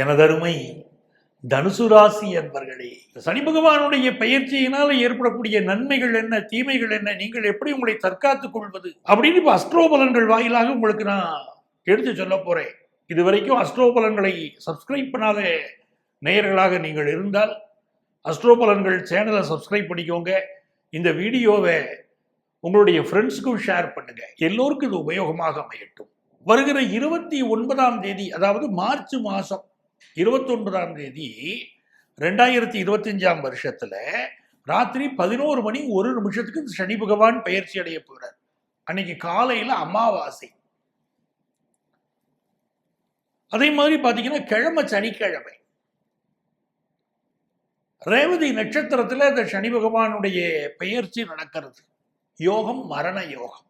எனதருமை தனுசு ராசி என்பர்களே, சனி பகவானுடைய பயிற்சியினால் ஏற்படக்கூடிய நன்மைகள் என்ன, தீமைகள் என்ன, நீங்கள் எப்படி உங்களை தற்காத்துக் கொள்வது அப்படின்னு இப்ப அஸ்ட்ரோபலன்கள் வாயிலாக உங்களுக்கு நான் எடுத்து சொல்ல போறேன். இதுவரைக்கும் அஸ்ட்ரோபலன்களை சப்ஸ்கிரைப் பண்ணாத நேயர்களாக நீங்கள் இருந்தால் அஸ்ட்ரோபலன்கள் சேனலை சப்ஸ்கிரைப் பண்ணிக்கோங்க. இந்த வீடியோவை உங்களுடைய ஃப்ரெண்ட்ஸுக்கும் ஷேர் பண்ணுங்க. எல்லோருக்கும் இது உபயோகமாக அமையட்டும். வருகிற 29ஆம் தேதி, அதாவது மார்ச் மாதம் 29ஆம் தேதி 2025ஆம் வருஷத்துல ராத்திரி 11:01 சனி பகவான் பயிற்சி அடைய போறார். அன்னைக்கு காலையில அமாவாசை. அதே மாதிரி பாத்தீங்கன்னா கிழமை சனிக்கிழமை ரேவதி நட்சத்திரத்துல இந்த சனி பகவானுடைய பெயர்ச்சி நடக்கிறது. யோகம் மரண யோகம்.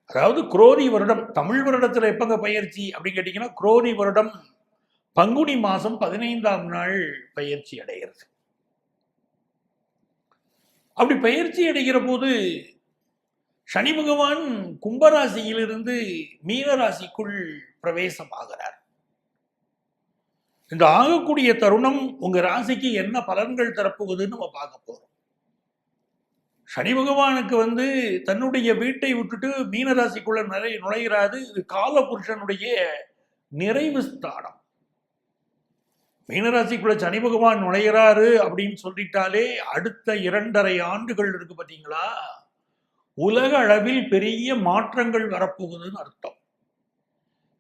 அதாவது குரோதி வருடம், தமிழ் வருடத்துல எப்பங்க பயிற்சி அப்படின்னு கேட்டீங்கன்னா குரோதி வருடம் பங்குனி மாசம் 15ஆம் நாள் பயிற்சி அடைகிறது. அப்படி பயிற்சி அடைகிற போது சனி பகவான் கும்பராசியிலிருந்து மீன ராசிக்குள் பிரவேசம் ஆகிறார். இந்த ஆகக்கூடிய தருணம் உங்க ராசிக்கு என்ன பலன்கள் தரப்போகுதுன்னு நம்ம பார்க்க போறோம். சனி பகவானுக்கு தன்னுடைய வீட்டை விட்டுட்டு மீனராசிக்குள்ள நுழைகிறாது. இது காலபுருஷனுடைய நிறைவு ஸ்தானம். மீனராசிக்குள்ள சனி பகவான் நுழைகிறாரு அப்படின்னு சொல்லிட்டாலே அடுத்த 2.5 ஆண்டுகள் இருக்கு பார்த்தீங்களா, உலக அளவில் பெரிய மாற்றங்கள் வரப்போகுதுன்னு அர்த்தம்.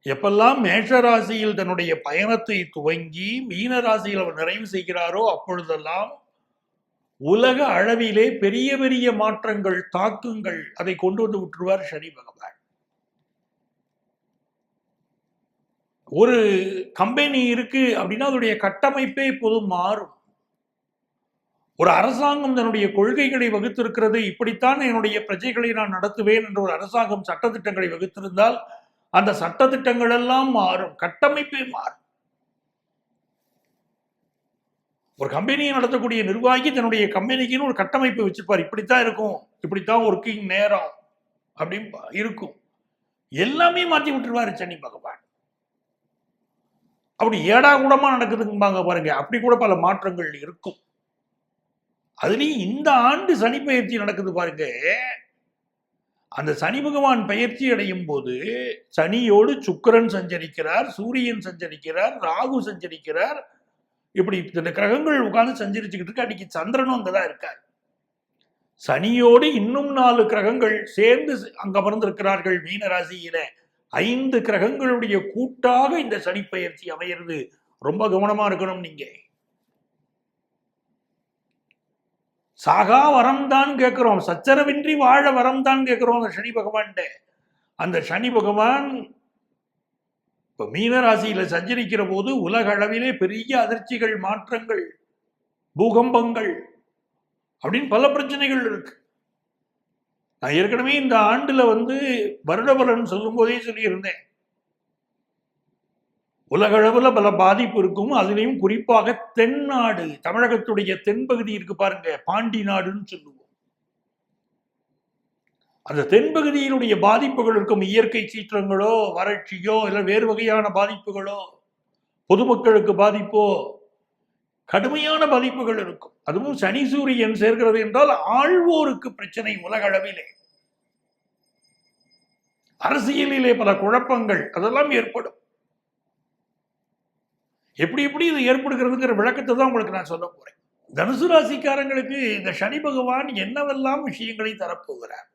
எப்பெல்லாம் மேஷராசியில் தன்னுடைய பயணத்தை துவங்கி மீனராசியில் அவர் நிறைவு செய்கிறாரோ அப்பொழுதெல்லாம் உலக அளவிலே பெரிய பெரிய மாற்றங்கள், தாக்கங்கள் அதை கொண்டு வந்து விட்டுருவார் சனி பகவான். ஒரு கம்பெனி இருக்கு அப்படின்னா அதனுடைய கட்டமைப்பே இப்போதும் மாறும். ஒரு அரசாங்கம் தன்னுடைய கொள்கைகளை வகுத்திருக்கிறது, இப்படித்தான் என்னுடைய பிரஜைகளை நான் நடத்துவேன் என்ற ஒரு அரசாங்கம் சட்டத்திட்டங்களை வகுத்திருந்தால் அந்த சட்டத்திட்டங்கள் எல்லாம் மாறும், கட்டமைப்பே மாறும். ஒரு கம்பெனியை நடத்தக்கூடிய நிர்வாகி தன்னுடைய கம்பெனிக்குன்னு ஒரு கட்டமைப்பு வச்சிருப்பார். இப்படித்தான் இருக்கும், இப்படித்தான் ஒர்க்கிங் நேரம் அப்படின்னு இருக்கும். எல்லாமே மாற்றி விட்டுருவாரு சனி பகவான். அப்படி ஏடா கூடமா நடக்குதுங்க பாருங்க. அப்படி கூட பல மாற்றங்கள் இருக்கும். அதுலயும் இந்த ஆண்டு சனி பயிற்சி நடக்குது பாருங்க. அந்த சனி பகவான் பயிற்சி அடையும் போது சனியோடு சுக்கிரன் சஞ்சரிக்கிறார், சூரியன் சஞ்சரிக்கிறார், ராகு சஞ்சரிக்கிறார். இப்படி இந்த கிரகங்கள் உட்கார்ந்து சஞ்சரிச்சுக்கிட்டு இருக்கு. அன்னைக்கு சந்திரனும் அங்கதான் இருக்கார். சனியோடு இன்னும் 4 கிரகங்கள் சேர்ந்து அங்க அமர்ந்திருக்கிறார்கள் மீன ராசியில. 5 கிரகங்களுடைய கூட்டாக இந்த சனி பயிற்சி அமையிறது. ரொம்ப கவனமா இருக்கணும். நீங்க சாகா வரம் தான் கேட்கிறோம், சச்சரவின்றி வாழ வரம் தான் கேட்கிறோம் அந்த சனி பகவான். அந்த சனி பகவான் இப்ப மீனராசியில சஞ்சரிக்கிற போது உலக அளவிலே பெரிய அதிர்ச்சிகள், மாற்றங்கள், பூகம்பங்கள் அப்படின்னு பல பிரச்சனைகள் இருக்கு. நான் ஏற்கனவே இந்த ஆண்டுல வருட பலன் சொல்லும் போதே சொல்லியிருந்தேன், உலக அளவுல பல பாதிப்பு இருக்கும். அதுலேயும் குறிப்பாக தென்னாடு, தமிழகத்துடைய தென்பகுதி இருக்கு பாருங்க, பாண்டி நாடுன்னு சொல்லுவோம். அந்த தென்பகுதியினுடைய பாதிப்புகள் இருக்கும். இயற்கை சீற்றங்களோ, வறட்சியோ, இல்லை வேறு வகையான பாதிப்புகளோ, பொதுமக்களுக்கு பாதிப்போ, கடுமையான பாதிப்புகள் இருக்கும். அதுவும் சனி சூரியன் சேர்க்கிறது என்றால் ஆழ்வோருக்கு பிரச்சனை. உலக அளவிலே அரசியலிலே பல குழப்பங்கள் அதெல்லாம் ஏற்படும். எப்படி எப்படி இது ஏற்படுகிறதுங்கிற விளக்கத்தை தான் உங்களுக்கு நான் சொல்ல போறேன். தனுசு ராசிக்காரங்களுக்கு இந்த சனி பகவான் என்னவெல்லாம் விஷயங்களை தரப்போகிறார்,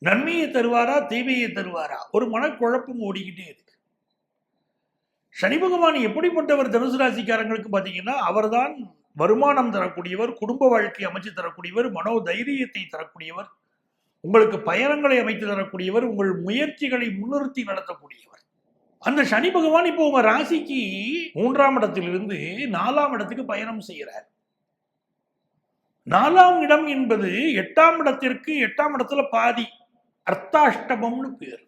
நன்மையை தருவாரா, தீமையை தருவாரா, ஒரு மனக்குழப்பம் ஓடிக்கிட்டே இருக்கு. சனி பகவான் எப்படிப்பட்டவர் தனுசு ராசிக்காரங்களுக்கு பார்த்தீங்கன்னா, அவர்தான் வருமானம் தரக்கூடியவர், குடும்ப வாழ்க்கை அமைச்சு தரக்கூடியவர், மனோ தைரியத்தை தரக்கூடியவர், உங்களுக்கு பயணங்களை அமைத்து தரக்கூடியவர், உங்கள் முயற்சிகளை முன்னிறுத்தி நடத்தக்கூடியவர். அந்த சனி பகவான் இப்போ உங்க ராசிக்கு 3ஆம் இடத்திலிருந்து 4ஆம் இடத்துக்கு பயணம் செய்கிறார். 4ஆம் இடம் என்பது 8ஆம் இடத்திற்கு 8ஆம் இடத்துல பாதி, அர்த்தாஷ்டமம்னு பேர்.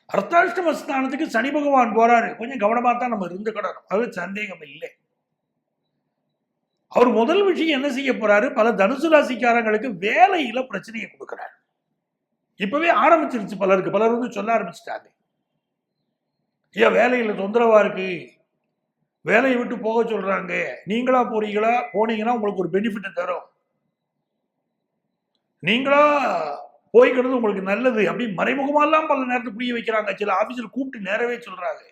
அர்த்தாஷ்டம ஸ்தானத்துக்கு சனி பகவான் போறாரு. கொஞ்சம் கவனமா தான் நம்ம இருந்துக்கிடணும், அது சந்தேகம் இல்லை. அவர் முதல் விஷயம் என்ன செய்ய போறாரு, பல தனுசு ராசிக்காரங்களுக்கு வேலையில பிரச்சனையை கொடுக்கிறார். இப்பவே ஆரம்பிச்சிருச்சு பலருக்கு. பலர் சொல்ல ஆரம்பிச்சுட்டாங்க, ஏன் வேலையில தொந்தரவா இருக்கு, வேலையை விட்டு போக சொல்றாங்க, நீங்களா போறீங்களா, போனீங்கன்னா உங்களுக்கு ஒரு பெனிஃபிட் தரும், நீங்களா போய்க்கிறது உங்களுக்கு நல்லது அப்படி மறைமுகமாலாம் பல நேரத்தில் புரிய வைக்கிறாங்க. சில ஆபீஸ்ல கூப்பிட்டு நேரவே சொல்றாங்க,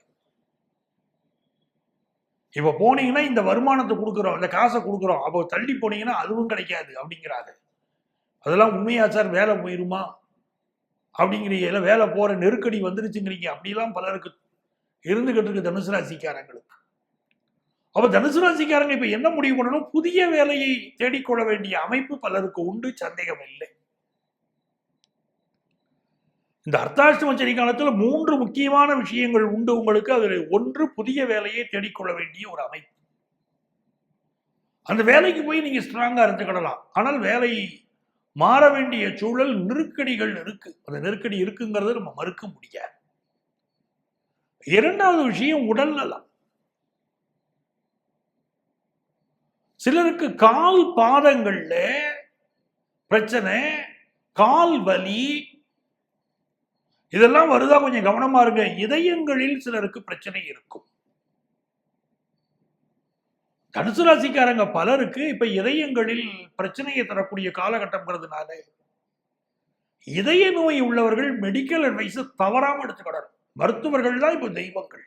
இப்ப போனீங்கன்னா இந்த வருமானத்தை கொடுக்குறோம், இந்த காசை கொடுக்குறோம், அப்போ தள்ளி போனீங்கன்னா அதுவும் கிடைக்காது அப்படிங்கிறாங்க. அதெல்லாம் உண்மையா சார்? வேலை போயிருமா அப்படிங்கிறீங்க, வேலை போற நெருக்கடி வந்துருச்சுங்கிறீங்க. அப்படிலாம் பலருக்கு இருந்துகிட்டு இருக்கு தனுசு ராசிக்காரங்களுக்கு. அப்ப தனுசு ராசிக்காரங்க இப்ப என்ன முடிவு பண்ணணும்? புதிய வேலையை தேடிக்கொள்ள வேண்டிய அமைப்பு பலருக்கு உண்டு, சந்தேகம் இல்லை. இந்த அர்த்தாஷ்டம சனி காலத்துல 3 முக்கியமான விஷயங்கள் உண்டு உங்களுக்கு. அதில் ஒன்று, புதிய வேலையை தேடிக்கொள்ள வேண்டிய ஒரு அமைப்பு. அந்த வேலைக்கு போய் நீங்க ஸ்ட்ராங்கா இருந்துக்கிடலாம். ஆனால் வேலை மாற வேண்டிய சூழல், நெருக்கடிகள் இருக்கு. அந்த நெருக்கடி இருக்குங்கிறத நம்ம மறுக்க முடியாது. இரண்டாவது விஷயம், உடல் நலம். சிலருக்கு கால் பாதங்கள்ல பிரச்சனை, கால் வலி, இதெல்லாம் வருதா? கொஞ்சம் கவனமா இருங்க. இதயங்களில் சிலருக்கு பிரச்சனை இருக்கும். தனுசு ராசிக்காரங்க பலருக்கு இப்ப இதயங்களில் பிரச்சனையை தரக்கூடிய காலகட்டம்ங்கிறதுனால இதய நோய் உள்ளவர்கள் மெடிக்கல் அட்வைஸ் தவறாம எடுத்துக்கிடணும். மருத்துவர்கள் தான் இப்ப தெய்வங்கள்.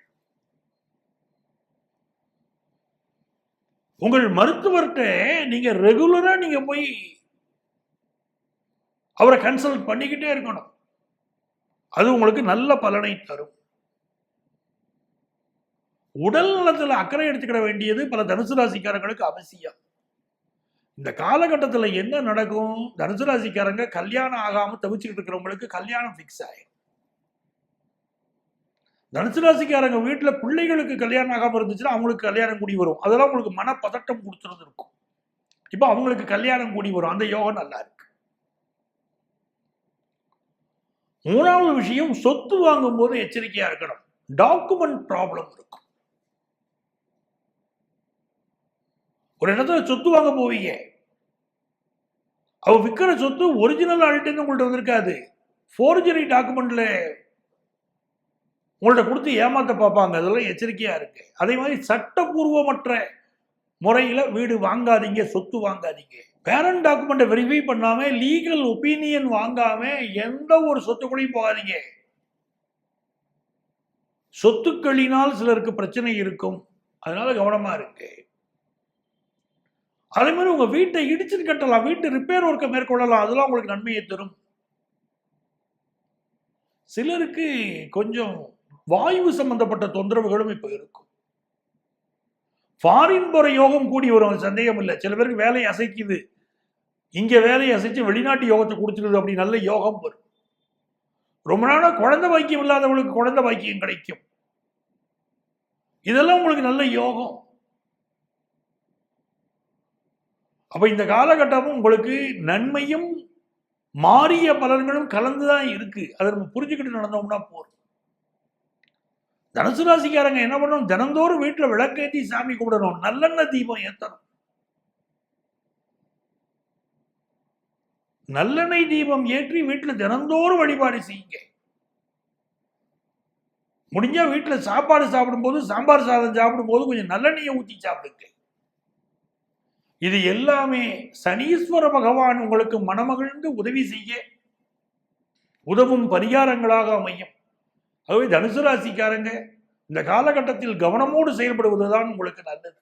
உங்கள் மருத்துவர்கிட்ட நீங்க ரெகுலரா நீங்க போய் அவரை கன்சல்ட் பண்ணிக்கிட்டே இருக்கணும். அது உங்களுக்கு நல்ல பலனை தரும். உடல் நலத்துல அக்கறை எடுத்துக்கிட வேண்டியது பல தனுசு ராசிக்காரங்களுக்கு அவசியம். இந்த காலகட்டத்தில் என்ன நடக்கும்? தனுசு ராசிக்காரங்க கல்யாணம் ஆகாம தவிச்சுக்கிட்டு இருக்கிறவங்களுக்கு கல்யாணம் பிக்ஸ் ஆயிடும். தனுசு ராசிக்காரங்க வீட்டுல பிள்ளைகளுக்கு கல்யாணம் ஆகாம இருந்துச்சுன்னா அவங்களுக்கு கல்யாணம் கூடி வரும். அதெல்லாம் உங்களுக்கு மனப்பதட்டம் கொடுத்துருந்து இருக்கும். இப்ப அவங்களுக்கு கல்யாணம் கூடி வரும். அந்த யோகம் நல்லா இருக்கு. மூணாவது விஷயம், சொத்து வாங்கும் போது எச்சரிக்கையா இருக்கணும். டாக்குமெண்ட் ப்ராப்ளம் இருக்கும். ஒரு இடத்துல சொத்து வாங்க போவீங்க, அவ விற்கிற சொத்து ஒரிஜினல் ஆள்கிட்ட உங்கள்ட்ட வந்திருக்காது, ஃபோர்ஜரி டாக்குமெண்ட்ல உங்கள்ட்ட கொடுத்து ஏமாத்த பார்ப்பாங்க. அதெல்லாம் எச்சரிக்கையா இருக்கு. அதே மாதிரி சட்டபூர்வமற்ற முறையில வீடு வாங்காதீங்க, சொத்து வாங்காதீங்க. பேரண்ட் டாக்குமெண்ட்டை வெரிஃபை பண்ணாம, லீகல் ஒப்பீனியன் வாங்காம எந்த ஒரு சொத்துக்குள்ளையும் போகாதீங்க. சொத்துக்களினால் சிலருக்கு பிரச்சனை இருக்கும். அதனால கவனமா இருக்கு. அதே மாதிரி உங்க வீட்டை இடிச்சுட்டு கட்டலாம், வீட்டு ரிப்பேர் ஒர்க்கை மேற்கொள்ளலாம். அதெல்லாம் உங்களுக்கு நன்மையை தரும். சிலருக்கு கொஞ்சம் வாயு சம்பந்தப்பட்ட தொந்தரவுகளும் இப்ப இருக்கும். ஃபாரின் போற யோகம் கூடி வரும், சந்தேகம் இல்லை. சில பேருக்கு வேலையை அசைக்குது, இங்க வேலையை அசைச்சு வெளிநாட்டு யோகத்தை கொடுத்துருது, அப்படி நல்ல யோகம் வரும். ரொம்ப நாளா குழந்தை பாக்கியம் இல்லாதவங்களுக்கு குழந்தை பாக்கியம் கிடைக்கும். இதெல்லாம் உங்களுக்கு நல்ல யோகம். அப்ப இந்த காலகட்டமும் உங்களுக்கு நன்மையும் மாறிய பலன்களும் கலந்துதான் இருக்கு. அதை நம்ம புரிஞ்சுக்கிட்டு நடந்தோம்னா போதும். தனுசு ராசிக்காரங்க என்ன பண்ணணும்? தினந்தோறும் வீட்டுல விளக்கேற்றி சாமி கும்பிடணும், நல்லெண்ணெய் தீபம் ஏற்றணும். நல்லெண்ணெய் தீபம் ஏற்றி வீட்டுல தினந்தோறும் வழிபாடு செய்யுங்க. முடிஞ்சா வீட்டுல சாப்பாடு சாப்பிடும் போது, சாம்பார் சாதம் சாப்பிடும் போது கொஞ்சம் நல்லெண்ணெயை ஊற்றி சாப்பிடுங்க. இது எல்லாமே சனீஸ்வர பகவான் உங்களுக்கு மனமகிழ்ந்து உதவி செய்ய உதவும் பரிகாரங்களாக அமையும். ஆகவே தனுசு ராசிக்காரங்க இந்த காலகட்டத்தில் கவனமோடு செயல்படுவதுதான் உங்களுக்கு நல்லது.